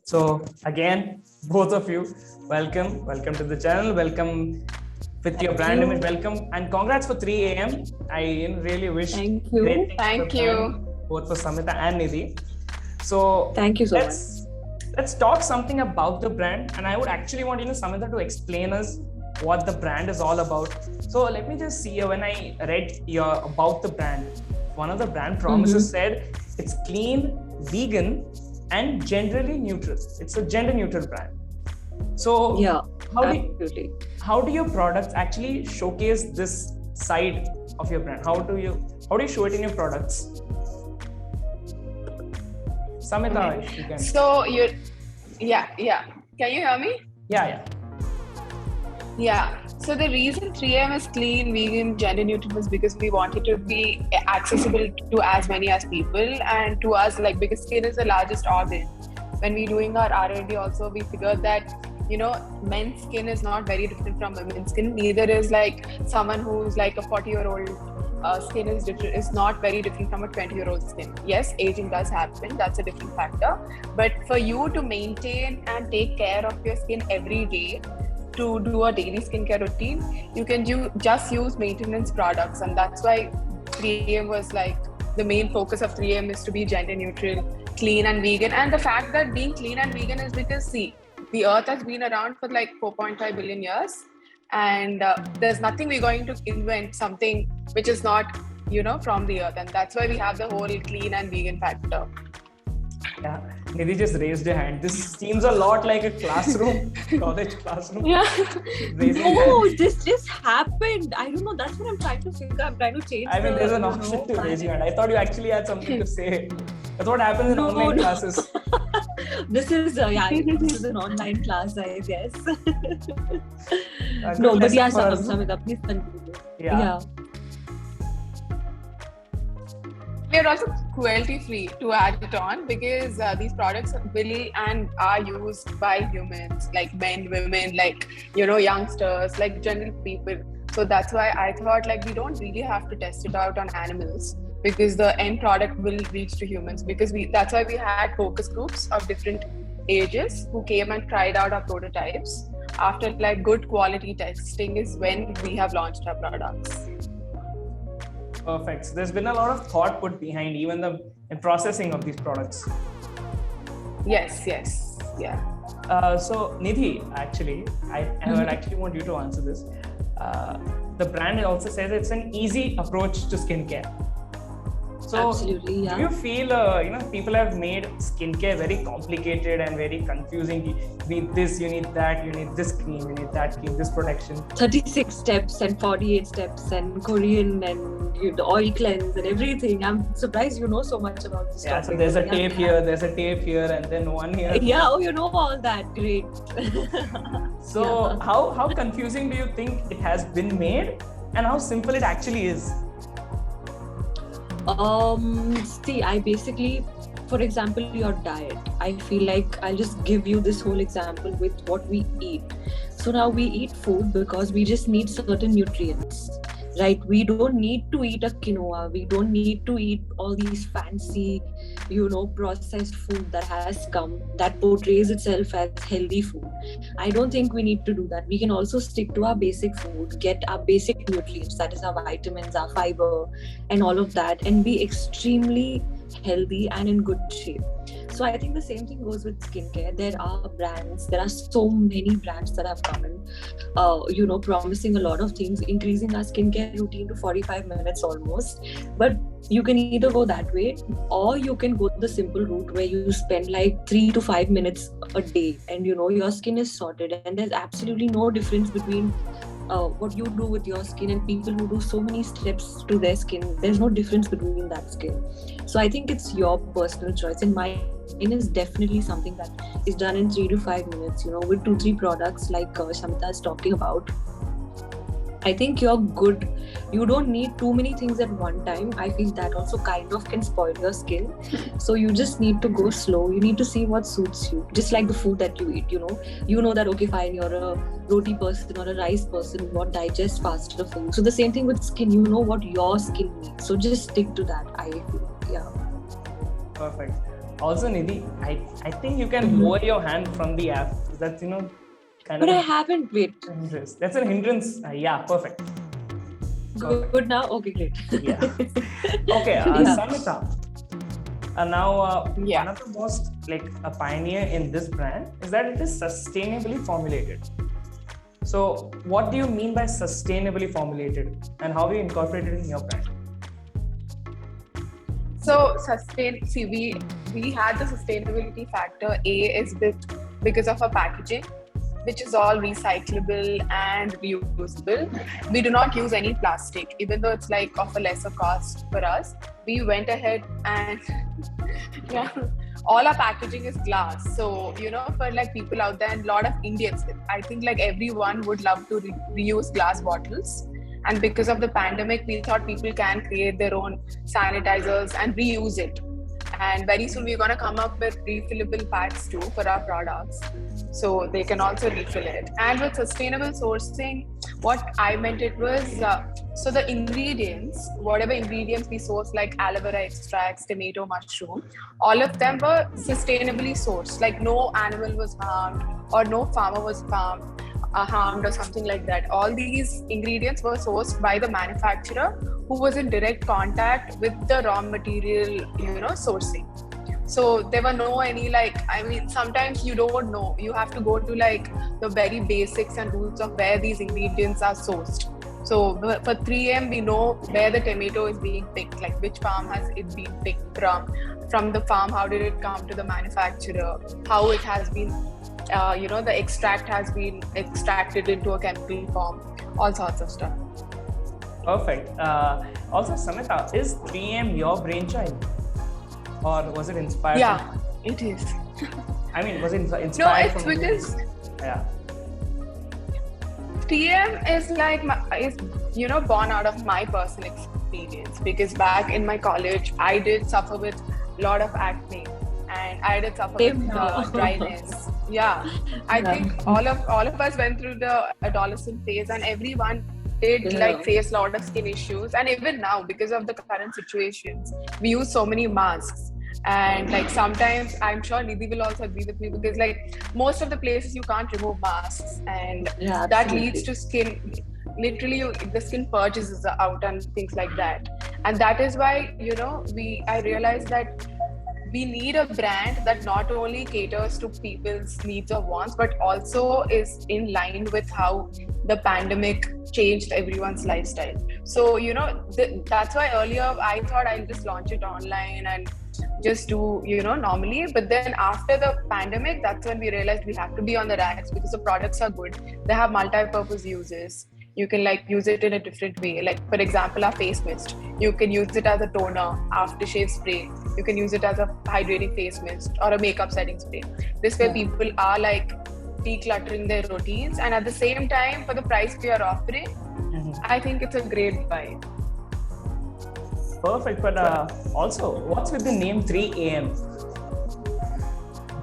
So again, both of you, welcome to the channel, welcome with your brand image, welcome, and congrats for 3 a.m. I really wish Thank you. great things Thank for the you. brand, both for Samita and Nidhi. So Thank you so much. let's talk something about the brand, and I would actually want Samita to explain us what the brand is all about. So let me just see, when I read about the brand, one of the brand promises said it's clean, vegan, and generally neutral. It's a gender neutral brand. So Yeah, absolutely. How do your products actually showcase this side of your brand? How do you show it in your products? Samita, if you can. So yeah. Can you hear me? Yeah. Yeah. So the reason 3M is clean, vegan, gender neutral is because we want it to be accessible to as many as people, and to us, like, because skin is the largest organ. When we're doing our R&D also, we figured that, men's skin is not very different from women's skin. Neither is like someone who's like a 40-year-old skin is not very different from a 20-year-old skin. Yes, aging does happen. That's a different factor. But for you to maintain and take care of your skin every day, to do a daily skincare routine, you can just use maintenance products, and that's why 3M was like, the main focus of 3M is to be gender neutral, clean and vegan. And the fact that being clean and vegan is because, see, the earth has been around for like 4.5 billion years, and there's nothing we're going to invent something which is not, from the earth, and that's why we have the whole clean and vegan factor. Yeah, Nidhi just raised her hand. This seems a lot like a classroom, college classroom. Yeah. No, this just happened. I don't know. That's what I'm trying to figure. I'm trying to change. I mean, there's an option to raise your hand. I thought you actually had something to say. That's what happens in online classes. This is an online class, I guess. No, but yeah, Samita, please continue. Yeah. We are also cruelty free, to add it on, because these products will and are used by humans, like men, women, like, youngsters, like general people. So that's why I thought, like, we don't really have to test it out on animals, because the end product will reach to humans. Because that's why we had focus groups of different ages who came and tried out our prototypes. After like good quality testing is when we have launched our products. Perfect. So there's been a lot of thought put behind even the processing of these products. Yes. Yeah. So Nidhi, actually, I would actually want you to answer this. The brand also says it's an easy approach to skincare. So absolutely, yeah. Do you feel, people have made skincare very complicated and very confusing? You need this, you need that, you need this cream, you need that cream, this protection. 36 steps and 48 steps and Korean and the oil cleanse and everything. I'm surprised you know so much about this topic. So there's a tape here, there's a tape here, and then one here. Yeah, you know all that. Great. So how confusing do you think it has been made, and how simple it actually is? See, I basically, for example, your diet, I feel like I'll just give you this whole example with what we eat. So now we eat food because we just need certain nutrients, right? We don't need to eat a quinoa. We don't need to eat all these fancy, processed food that has come, that portrays itself as healthy food. I don't think we need to do that. We can also stick to our basic food, get our basic nutrients, that is our vitamins, our fiber, and all of that, and be extremely healthy and in good shape. So I think the same thing goes with skincare. There are so many brands that have come in, promising a lot of things, increasing our skincare routine to 45 minutes almost. But you can either go that way, or you can go the simple route where you spend like 3 to 5 minutes a day and your skin is sorted, and there's absolutely no difference between what you do with your skin and people who do so many steps to their skin. There's no difference between that skin. So I think it's your personal choice, and mine is definitely something that is done in 3 to 5 minutes, with 2-3 products like Samita is talking about. I think you're good. You don't need too many things at one time. I feel that also kind of can spoil your skin. So you just need to go slow. You need to see what suits you. Just like the food that you eat, you know that, okay, fine, you're a roti person or a rice person, what digests faster for you. So the same thing with skin, you know what your skin needs. So just stick to that, I feel. Yeah. Perfect. Also, Nidhi, I think you can lower your hand from the app. That's, kind But of I haven't. Wait. hindrance. That's a hindrance. Yeah, perfect. Good now? Okay, great. Yeah. Okay, Yeah. Samita. Now, Yeah. one of the most like a pioneer in this brand is that it is sustainably formulated. So, what do you mean by sustainably formulated, and how you incorporate it in your brand? So we had the sustainability factor. A is because of our packaging, which is all recyclable and reusable. We do not use any plastic, even though it's like of a lesser cost for us. We went ahead and yeah, all our packaging is glass. So for like people out there and a lot of Indians, I think like everyone would love to reuse glass bottles. And because of the pandemic, we thought people can create their own sanitizers and reuse it. And very soon we're going to come up with refillable packs too for our products. So they can also refill it. And with sustainable sourcing, what I meant it was, so the ingredients, whatever ingredients we source like aloe vera extracts, tomato, mushroom, all of them were sustainably sourced. Like no animal was harmed or no farmer was harmed or something like that. All these ingredients were sourced by the manufacturer who was in direct contact with the raw material, sourcing. So there were no any sometimes you don't know. You have to go to like the very basics and rules of where these ingredients are sourced. So for 3M, we know where the tomato is being picked, like which farm has it been picked from the farm, how did it come to the manufacturer, how it has been the extract has been extracted into a chemical form, all sorts of stuff. Perfect. Also, Samita, is 3M your brainchild, or was it inspired? Yeah, it is. I mean, was it inspired? No, it's from because yeah. 3M is born out of my personal experience, because back in my college, I did suffer with a lot of acne. And I did suffer with dryness. Yeah, I think all of us went through the adolescent phase, and everyone did face a lot of skin issues. And even now, because of the current situations, we use so many masks. And like sometimes, I'm sure Nidhi will also agree with me, because like most of the places you can't remove masks, and that leads to skin. Literally, the skin purges out and things like that. And that is why I realized that we need a brand that not only caters to people's needs or wants, but also is in line with how the pandemic changed everyone's lifestyle. So, that's why earlier I thought I'll just launch it online and just do, normally. But then after the pandemic, that's when we realized we have to be on the racks, because the products are good. They have multi-purpose uses. You can use it in a different way. Like for example, our face mist, you can use it as a toner, aftershave spray. You can use it as a hydrating face mist or a makeup setting spray. This way people are decluttering their routines, and at the same time, for the price we are offering, I think it's a great buy. Perfect. But also, what's with the name 3AM?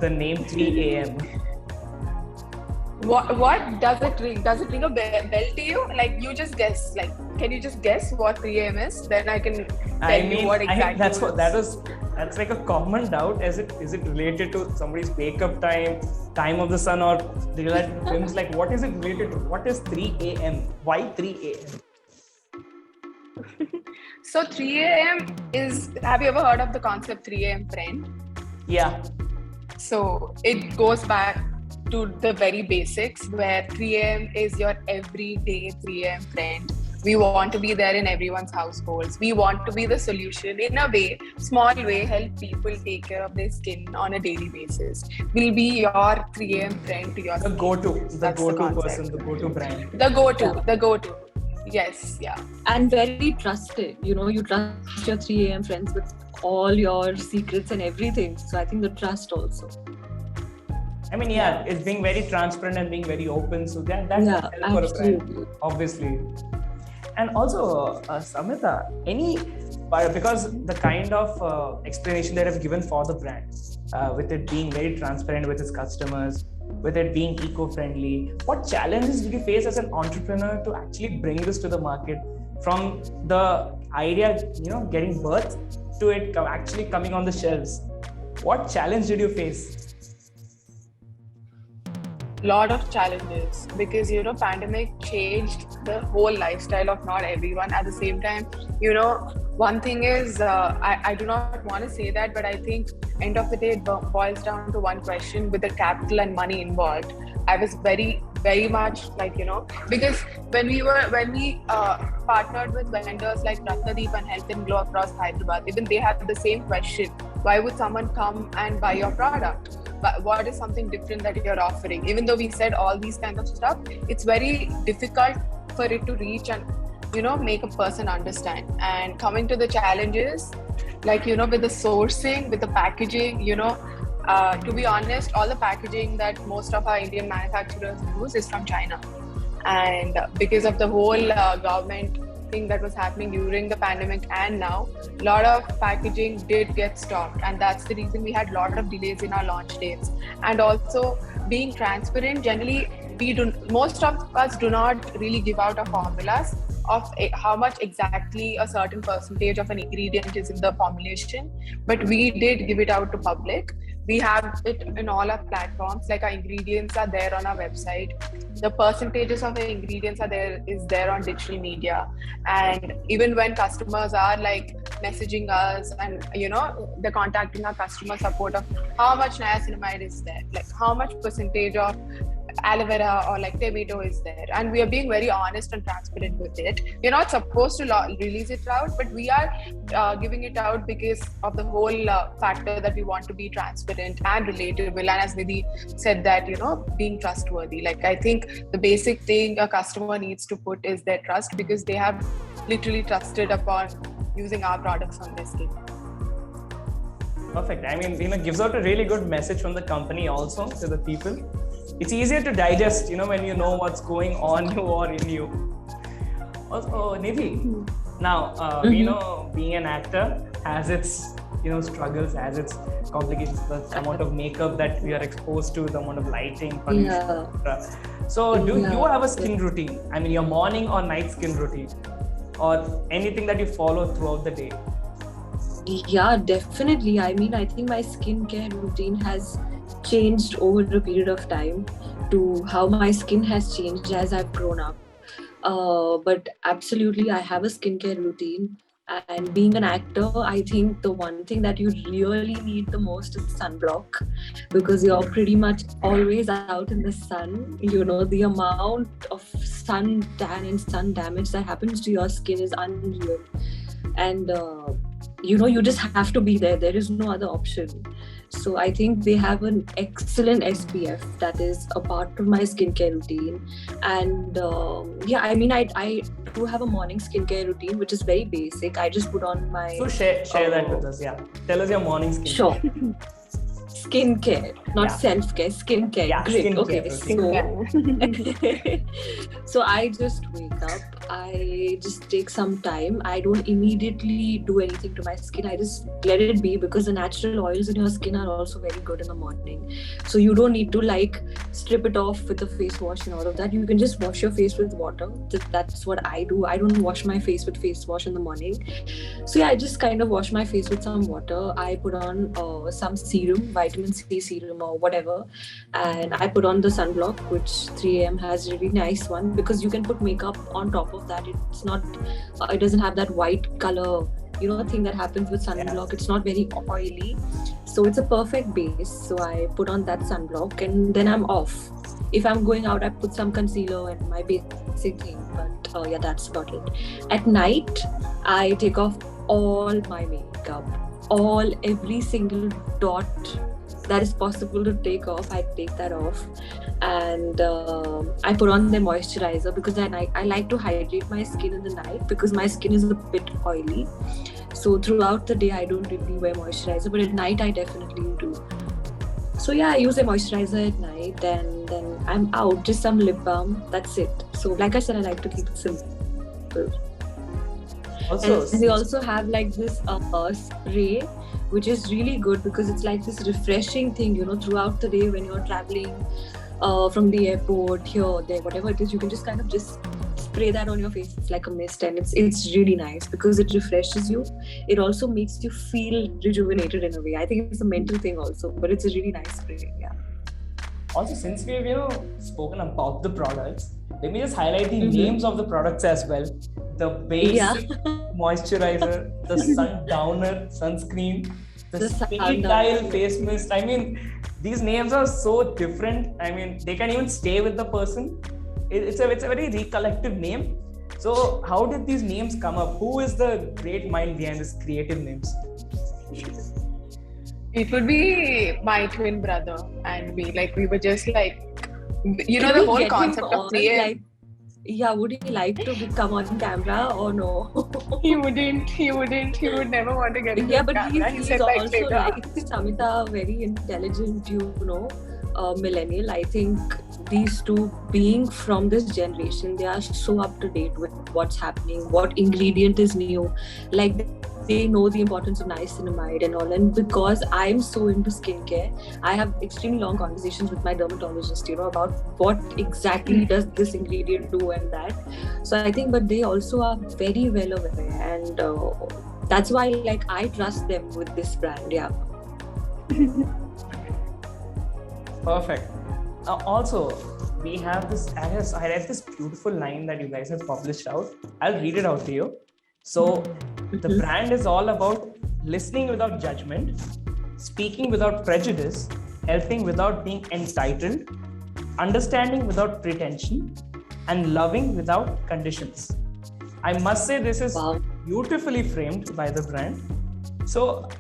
The name 3AM. What does it ring? Does it ring a bell to you? Like you just guess. Like, can you just guess what 3AM is? Then I can tell you what exactly. That's like a common doubt. Is it related to somebody's wake up time of the sun, or daylight films? Like, what is it related to? What is 3AM? Why 3AM? So 3AM is. Have you ever heard of the concept 3AM friend? Yeah. So it goes back to the very basics, where 3AM is your everyday 3AM friend. We want to be there in everyone's households. We want to be the solution in a way, small way, help people take care of their skin on a daily basis. We'll be your 3AM friend to your The go-to person, the go-to brand. The go-to. Yes, yeah. And very trusted. You trust your 3AM friends with all your secrets and everything. So I think the trust also. I mean, it's being very transparent and being very open. So that's helpful for a brand, obviously. And also, Samita, because the kind of explanation that I've given for the brand, with it being very transparent with its customers, with it being eco-friendly, what challenges did you face as an entrepreneur to actually bring this to the market, from the idea, getting birth to it actually coming on the shelves? what challenge did you face? Lot of challenges, because pandemic changed the whole lifestyle of not everyone. At the same time, one thing is, I do not want to say that, but I think end of the day it boils down to one question: with the capital and money involved, I was very much like, because when we partnered with vendors like Ratnadeep and Health and Glow across Hyderabad, even they had the same question: why would someone come and buy your product? But what is something different that you're offering? Even though we said all these kinds of stuff, it's very difficult for it to reach and make a person understand. And coming to the challenges, like with the sourcing, with the packaging, to be honest, all the packaging that most of our Indian manufacturers use is from China. And because of the whole government thing that was happening during the pandemic and now, a lot of packaging did get stopped, and that's the reason we had a lot of delays in our launch dates. And also being transparent, generally most of us do not really give out our formulas of how much exactly a certain percentage of an ingredient is in the formulation, but we did give it out to public. We have it in all our platforms, like our ingredients are there on our website. The percentages of the ingredients is there on digital media. And even when customers are like messaging us and they're contacting our customer support of how much niacinamide is there, like how much percentage of aloe vera or like tomato is there, and we are being very honest and transparent with it. We're not supposed to release it out, but we are giving it out because of the whole factor that we want to be transparent and relatable, and as Nidhi said that being trustworthy. Like, I think the basic thing a customer needs to put is their trust, because they have literally trusted upon using our products on their skin. Perfect. I mean, gives out a really good message from the company also to the people. It's easier to digest, when you know what's going on you or in you. Also, Nidhi, now, being an actor has its, struggles, has its complications, the amount of makeup that we are exposed to, the amount of lighting, etc. So, do you have a skin routine? I mean, your morning or night skin routine, or anything that you follow throughout the day? Yeah, definitely. I mean, I think my skincare routine has changed over a period of time to how my skin has changed as I've grown up. But absolutely, I have a skincare routine. And being an actor, I think the one thing that you really need the most is sunblock, because you're pretty much always out in the sun. The amount of sun tan and sun damage that happens to your skin is unreal. And you just have to be there. There is no other option. So I think they have an excellent SPF that is a part of my skincare routine. And I do have a morning skincare routine, which is very basic. I just put on my... So share that with us, yeah. Tell us your morning skincare. Sure. Skincare, not self-care, skincare. Yeah, great. Skincare. Okay, so I just wake up, I just take some time. I don't immediately do anything to my skin. I just let it be, because the natural oils in your skin are also very good in the morning. So you don't need to strip it off with a face wash and all of that. You can just wash your face with water. That's what I do. I don't wash my face with face wash in the morning. So I just kind of wash my face with some water. I put on some serum, vitamin C serum or whatever, and I put on the sunblock, which 3AM has a really nice one, because you can put makeup on top of that. It's not, it doesn't have that white color, thing that happens with sunblock. It's not very oily, so it's a perfect base. So I put on that sunblock, and then I'm off. If I'm going out, I put some concealer and my basic thing, but that's about it. At night, I take off all my makeup, every single dot that is possible to take off. I take that off, and I put on the moisturizer, because I like to hydrate my skin in the night, because my skin is a bit oily. So throughout the day I don't really wear moisturizer, but at night I definitely do. So I use a moisturizer at night, and then I'm out, just some lip balm, that's it. So like I said, I like to keep it simple. Also, and we also have this spray, which is really good, because it's like this refreshing thing, throughout the day when you're traveling from the airport, here, there, whatever it is. You can just kind of just spray that on your face. It's like a mist, and it's really nice because it refreshes you. It also makes you feel rejuvenated in a way. I think it's a mental thing also, but it's a really nice spray. Yeah. Also, since we've spoken about the products, let me just highlight the names of the products as well. The basic moisturizer, the sundowner sunscreen, the speed dial face mist. I mean, these names are so different. I mean, they can even stay with the person. It's a very recollective name. So how did these names come up? Who is the great mind behind these creative names? It would be my twin brother and me. Like, we were just like, the whole concept of creative. Would he like to come on camera or no? He wouldn't. He would never want to get into but camera. he's also like Samita, very intelligent, millennial. I think these two, being from this generation, they are so up to date with what's happening, what ingredient is new. Like, they know the importance of niacinamide and all. And because I'm so into skincare, I have extremely long conversations with my dermatologist, about what exactly does this ingredient do and that. So I think, but they also are very well aware, and that's why, like, I trust them with this brand. Yeah. Perfect. Also, we have this. I read this beautiful line that you guys have published out. I'll read it out to you. So, the brand is all about listening without judgment, speaking without prejudice, helping without being entitled, understanding without pretension, and loving without conditions. I must say this is beautifully framed by the brand. So,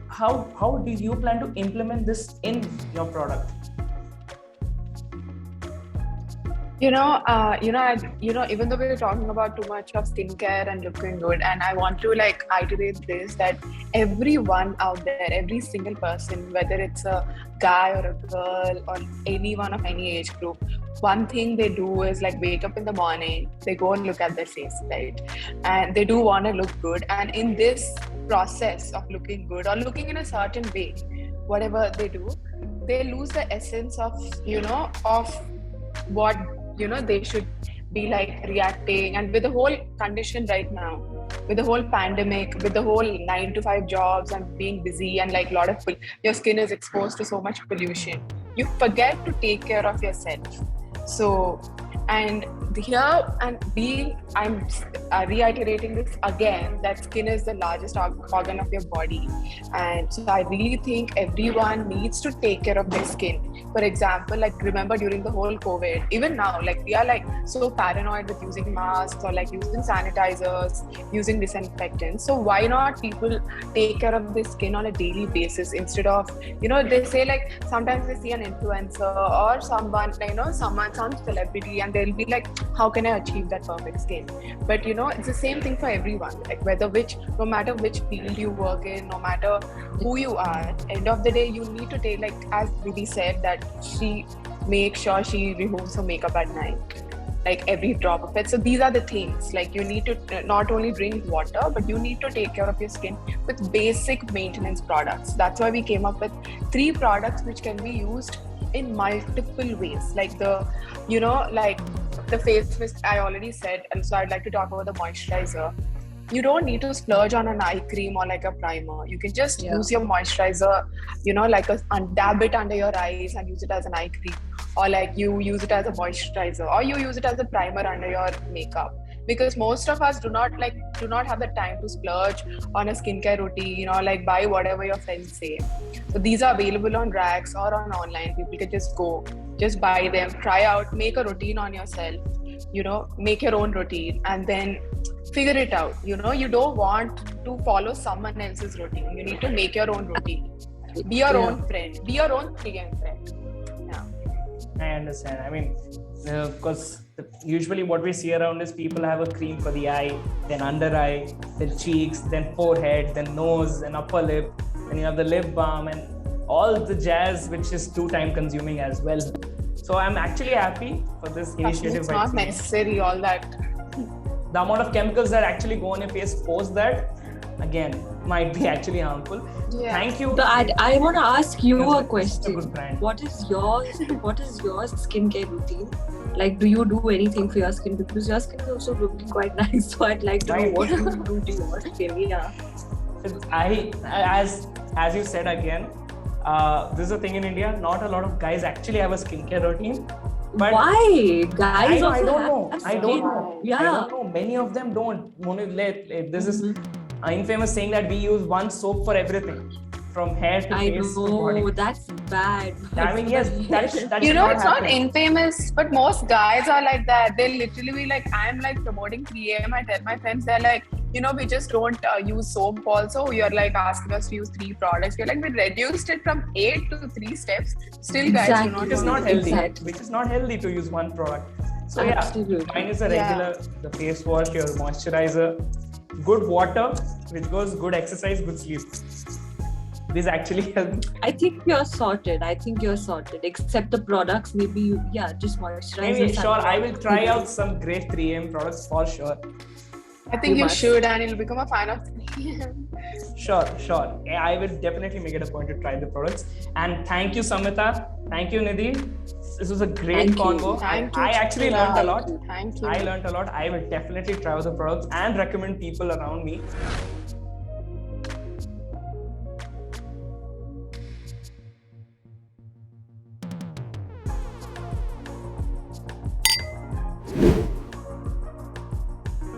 how do you plan to implement this in your product? Even though we're talking about too much of skincare and looking good, and I want to iterate this, that everyone out there, every single person, whether it's a guy or a girl or anyone of any age group, one thing they do is wake up in the morning, they go and look at their face, right? And they do want to look good. And in this process of looking good or looking in a certain way, whatever they do, they lose the essence of what they should be reacting. And with the whole condition right now, with the whole pandemic, with the whole 9-to-5 jobs and being busy, and your skin is exposed to so much pollution, you forget to take care of yourself. So, and here, I'm reiterating this again, that skin is the largest organ of your body. And so I really think everyone needs to take care of their skin. For example, remember during the whole COVID, even now, we are so paranoid with using masks or using sanitizers, using disinfectants. So why not people take care of their skin on a daily basis instead of, they say sometimes they see an influencer or someone, some celebrity, and they'll be how can I achieve that perfect skin? But it's the same thing for everyone, no matter which field you work in, no matter who you are, end of the day you need to take, as Vidhi said, that she makes sure she removes her makeup at night, every drop of it. So these are the things, you need to not only drink water, but you need to take care of your skin with basic maintenance products. That's why we came up with 3 products which can be used in multiple ways, the face mist I already said, and so I'd like to talk about the moisturizer. You don't need to splurge on an eye cream or a primer. You can just use your moisturizer, dab it under your eyes and use it as an eye cream, or you use it as a moisturizer, or you use it as a primer under your makeup. Because most of us do not have the time to splurge on a skincare routine, buy whatever your friends say. So these are available on racks or on online. People can just buy them, try out, make a routine on yourself, make your own routine, and then figure it out. You don't want to follow someone else's routine. You need to make your own routine. Be your own friend. Be your own 3M friend. Yeah. I understand. I mean, because usually what we see around is people have a cream for the eye, then under eye, then cheeks, then forehead, then nose, and upper lip, then you have the lip balm and all the jazz, which is too time consuming as well. So I'm actually happy for this initiative. It's not necessary, all that. The amount of chemicals that actually go on your face post that, again, might be actually harmful. Yeah. Thank you. So I want to ask you That's a a question. good brand. What is your skincare routine? Like, do you do anything for your skin? Because your skin is also looking quite nice. So I'd like to know Right. what you do to your skin. Yeah. As you said again, this is a thing in India. Not a lot of guys actually have a skincare routine. But Why? Guys I also don't have know. I don't skin. know. Yeah. I don't know. Many of them don't. This is an infamous saying that we use one soap for everything, from hair to I face to body. know, that's bad. I mean, yes, that should You know, not it's not happen. infamous, but most guys are like that. They literally be like, I'm like promoting 3am. I tell my friends, they're like, you know, we just don't use soap also. You're like asking us to use 3 products. We're like, we reduced it from 8 to 3 steps. Still, guys do not Which is use not it. healthy. Exactly. Which is not healthy to use one product. So yeah, Absolutely. mine is a regular, the face wash, your moisturizer, good water, which goes good exercise, good sleep. This actually helps. I think you're sorted. Except the products, maybe you, just moisturizer. Maybe sure, I will try sunblock. out some great 3am products for sure. I think You you must. should, and you'll become a fan of 3am. Sure. Yeah, I will definitely make it a point to try the products. And thank you, Samita. Thank you, Nidhi. This was a great Thank you. convo. Thank you. I actually learned a lot. Thank you. I learned a lot. I will definitely try out the products and recommend people around me.